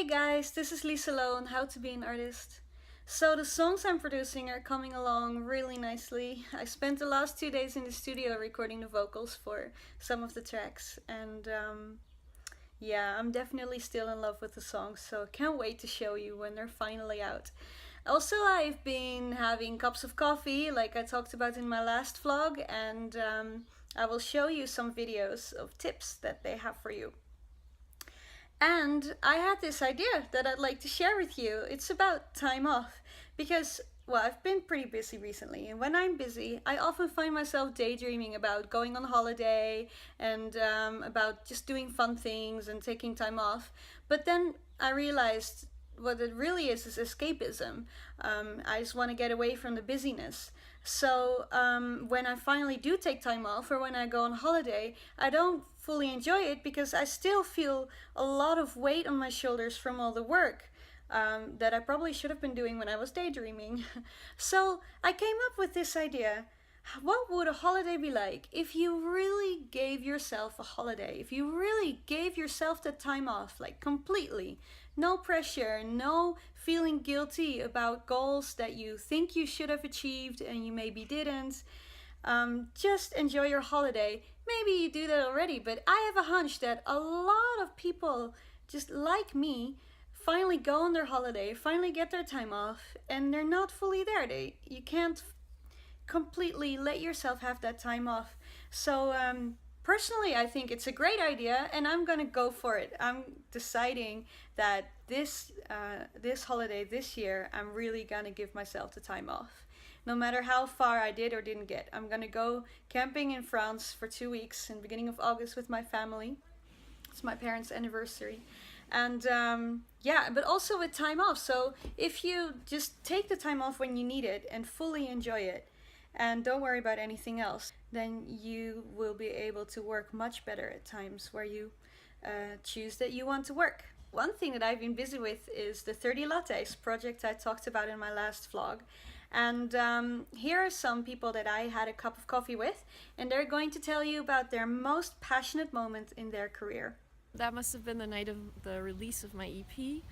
Hey guys, this is Lise on How to Be an Artist. So the songs I'm producing are coming along really nicely. I spent the last 2 days in the studio recording the vocals for some of the tracks, and yeah, I'm definitely still in love with the songs, so can't wait to show you when they're finally out. Also, I've been having cups of coffee, like I talked about in my last vlog, and I will show you some videos of tips that they have for you. And I had this idea that I'd like to share with you. It's about time off because, well, I've been pretty busy recently, and when I'm busy, I often find myself daydreaming about going on holiday and about just doing fun things and taking time off. But then I realized what it really is escapism. I just want to get away from the busyness. So when I finally do take time off or when I go on holiday, I don't fully enjoy it because I still feel a lot of weight on my shoulders from all the work that I probably should have been doing when I was daydreaming. So I came up with this idea. What would a holiday be like if you really gave yourself a holiday? If you really gave yourself the time off, like completely? No pressure, no feeling guilty about goals that you think you should have achieved and you maybe didn't. Just enjoy your holiday. Maybe you do that already, but I have a hunch that a lot of people, just like me, finally go on their holiday, finally get their time off, and they're not fully there. You can't completely let yourself have that time off. So personally, I think it's a great idea, and I'm gonna go for it. I'm deciding that this holiday this year, I'm really gonna give myself the time off. No matter how far I did or didn't get, I'm gonna go camping in France for 2 weeks in the beginning of August with my family. It's my parents' anniversary. And yeah, but also with time off. So if you just take the time off when you need it and fully enjoy it, and don't worry about anything else, then you will be able to work much better at times where you choose that you want to work. One thing that I've been busy with is the 30 Lattes project I talked about in my last vlog. And here are some people that I had a cup of coffee with, and they're going to tell you about their most passionate moment in their career. That must have been the night of the release of my EP.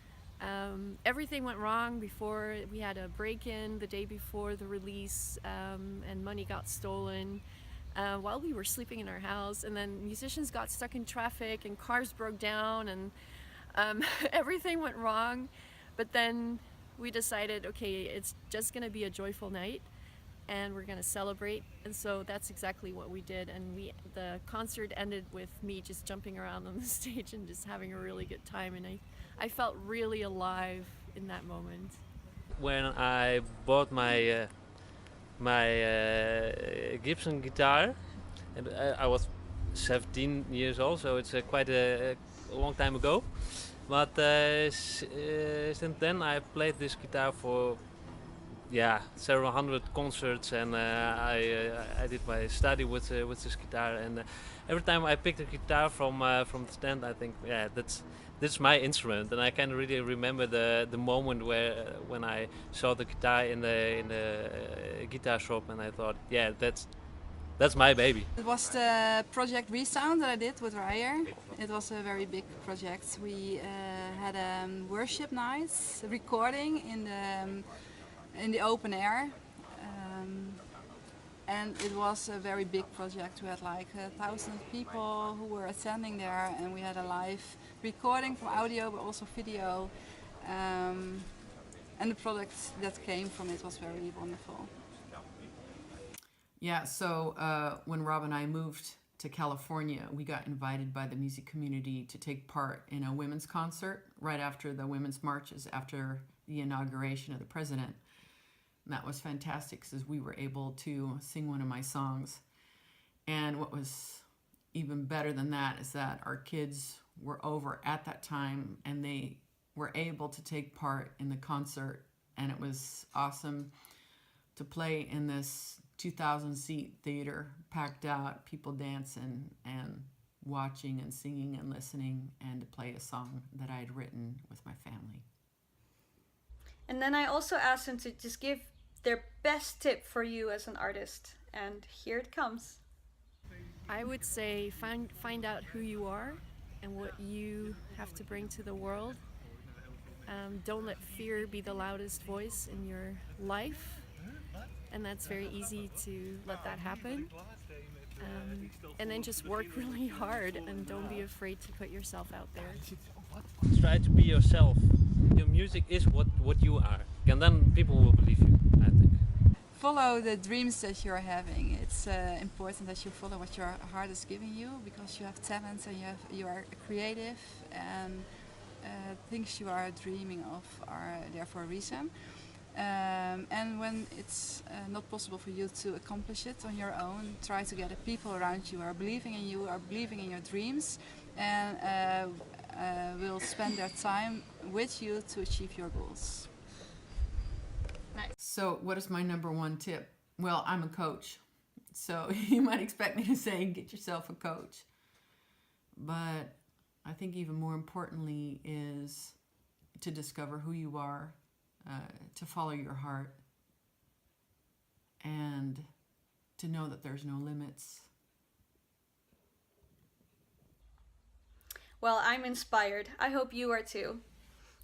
Everything went wrong before. We had a break-in the day before the release, and money got stolen while we were sleeping in our house, and then musicians got stuck in traffic and cars broke down, and everything went wrong. But then we decided, okay, it's just gonna be a joyful night and we're gonna celebrate, and so that's exactly what we did. And the concert ended with me just jumping around on the stage and just having a really good time, and I felt really alive in that moment. When I bought my Gibson guitar, and I was 17 years old, so it's quite a long time ago. But since then I played this guitar for several hundred concerts, and I did my study with this guitar, and every time I picked a guitar from the stand, I think, yeah, that's my instrument, and I can really remember the moment when I saw the guitar in the guitar shop, and I thought, yeah, that's my baby. It was the project Resound that I did with Ryer. It was a very big project. We had a worship night recording in the open air, and it was a very big project. We had like 1,000 people who were attending there, and we had a live recording from audio but also video, and the product that came from it was very wonderful. Yeah, so when Rob and I moved to California, we got invited by the music community to take part in a women's concert right after the women's marches, after the inauguration of the president. And that was fantastic because we were able to sing one of my songs. And what was even better than that is that our kids were over at that time and they were able to take part in the concert. And it was awesome to play in this 2,000 seat theater, packed out, people dancing and watching and singing and listening, and to play a song that I had written with my family. And then I also asked them to just give their best tip for you as an artist, and here it comes. I would say find out who you are and what you have to bring to the world, Don't let fear be the loudest voice in your life, and that's very easy to let that happen. And then just work really hard and don't be afraid to put yourself out there. Try to be yourself. Your music is what you are, and then people will believe you, I think. Follow the dreams that you're having. It's important that you follow what your heart is giving you, because you have talent and you are creative, and things you are dreaming of are there for a reason. And when it's not possible for you to accomplish it on your own, try to get the people around you are believing in you, are believing in your dreams, and will spend their time with you to achieve your goals. So what is my number one tip? Well, I'm a coach, so you might expect me to say get yourself a coach. But I think even more importantly is to discover who you are, to follow your heart, and to know that there's no limits. Well, I'm inspired. I hope you are too.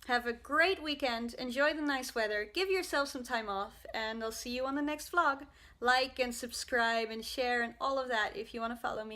Have a great weekend, enjoy the nice weather, give yourself some time off, and I'll see you on the next vlog. Like and subscribe and share and all of that if you want to follow me.